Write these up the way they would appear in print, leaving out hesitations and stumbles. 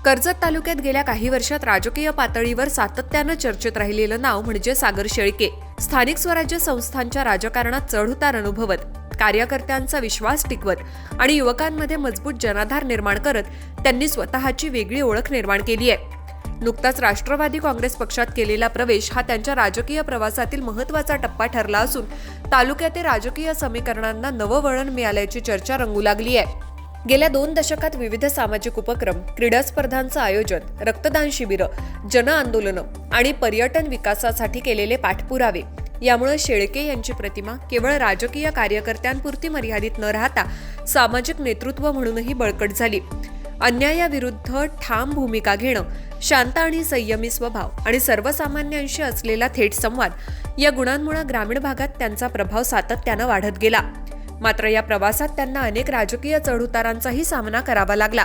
कर्जत तालुक्यात गेल्या काही वर्षात राजकीय पातळीवर सातत्यानं चर्चेत राहिलेलं नाव म्हणजे सागर शेळके. स्थानिक स्वराज्य संस्थांच्या राजकारणात चढउतार अनुभवत, कार्यकर्त्यांचा विश्वास टिकवत आणि युवकांमध्ये मजबूत जनाधार निर्माण करत त्यांनी स्वतःची वेगळी ओळख निर्माण केली आहे. नुकताच राष्ट्रवादी काँग्रेस पक्षात केलेला प्रवेश हा त्यांच्या राजकीय प्रवासातील महत्त्वाचा टप्पा ठरला असून तालुक्यातील राजकीय समीकरणांना नवं वळण मिळाल्याची चर्चा रंगू लागली आहे. गेल्या 2 दशकात विविध सामाजिक उपक्रम, क्रीडा स्पर्धांचं आयोजन, रक्तदान शिबिरं, जन आंदोलनं आणि पर्यटन विकासासाठी केलेले पाठपुरावे यामुळे शेळके यांची प्रतिमा केवळ राजकीय कार्यकर्त्यांपुरती मर्यादित न राहता सामाजिक नेतृत्व म्हणूनही बळकट झाली. अन्यायाविरुद्ध ठाम भूमिका घेणं, शांत आणि संयमी स्वभाव आणि सर्वसामान्यांशी असलेला थेट संवाद या गुणांमुळे ग्रामीण भागात त्यांचा प्रभाव सातत्यानं वाढत गेला. मात्र या प्रवासात त्यांना अनेक राजकीय चढउतारांचाही सामना करावा लागला.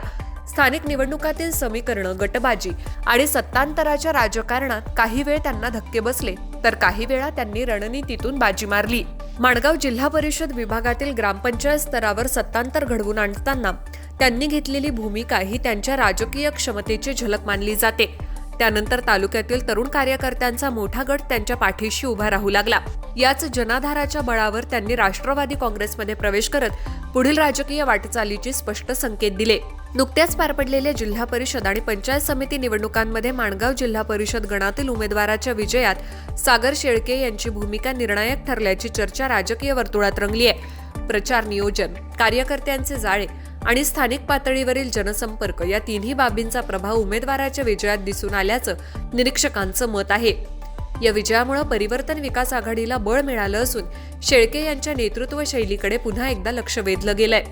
स्थानिक निवडणुकातील समीकरणं, गटबाजी आणि सत्तांतराच्या राजकारणात काही वेळ त्यांना धक्के बसले, तर काही वेळा त्यांनी रणनीतीतून बाजी मारली. माणगाव जिल्हा परिषद विभागातील ग्रामपंचायत स्तरावर सत्तांतर घडवून आणताना त्यांनी घेतलेली भूमिका ही त्यांच्या राजकीय क्षमतेची झलक मानली जाते. त्यानंतर तालुक्यातील तरुण कार्यकर्त्यांचा मोठा गट त्यांच्या पाठीशी उभा राहू लागला. याच जनाधाराच्या बळावर त्यांनी राष्ट्रवादी काँग्रेसमध्ये प्रवेश करत पुढील राजकीय वाटचालीचे स्पष्ट संकेत दिले. नुकत्याच पार पडलेल्या जिल्हा परिषद आणि पंचायत समिती निवडणुकांमध्ये माणगाव जिल्हा परिषद गणातील उमेदवाराच्या विजयात सागर शेळके यांची भूमिका निर्णायक ठरल्याची चर्चा राजकीय वर्तुळात रंगली आहे. प्रचार नियोजन, कार्यकर्त्यांचे जाळे आणि स्थानिक पातळीवरील जनसंपर्क या तिन्ही बाबींचा प्रभाव उमेदवाराच्या विजयात दिसून आल्याचं निरीक्षकांचं मत आहे. या विजयामुळे परिवर्तन विकास आघाडीला बळ मिळालं असून शेळके यांच्या नेतृत्व शैलीकडे पुन्हा एकदा लक्ष वेधलं गेलंय.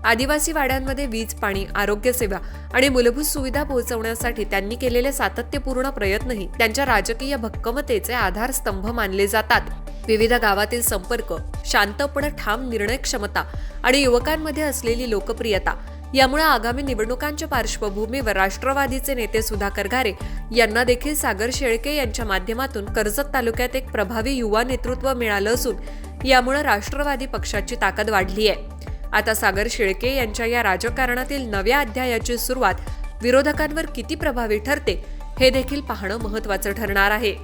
आदिवासी वाड्यांमध्ये वीज, पाणी, आरोग्य सेवा आणि मूलभूत सुविधा पोहोचवण्यासाठी त्यांनी केलेले सातत्यपूर्ण प्रयत्नही त्यांच्या राजकीय भक्कमतेचे आधारस्तंभ मानले जातात. विविध गावातील संपर्क, शांतपणे ठाम निर्णय क्षमता आणि युवकांमध्ये असलेली लोकप्रियता यामुळे आगामी निवडणुकांच्या पार्श्वभूमीवर राष्ट्रवादीचे नेते सुधाकर घारे यांना देखील सागर शेळके यांच्या माध्यमातून कर्जत तालुक्यात एक प्रभावी युवा नेतृत्व मिळालं असून यामुळे राष्ट्रवादी पक्षाची ताकद वाढली आहे. आता सागर शेळके यांच्या या राजकारणातील नव्या अध्यायाची सुरुवात विरोधकांवर किती प्रभावी ठरते हे देखील पाहणं महत्त्वाचं ठरणार आहे.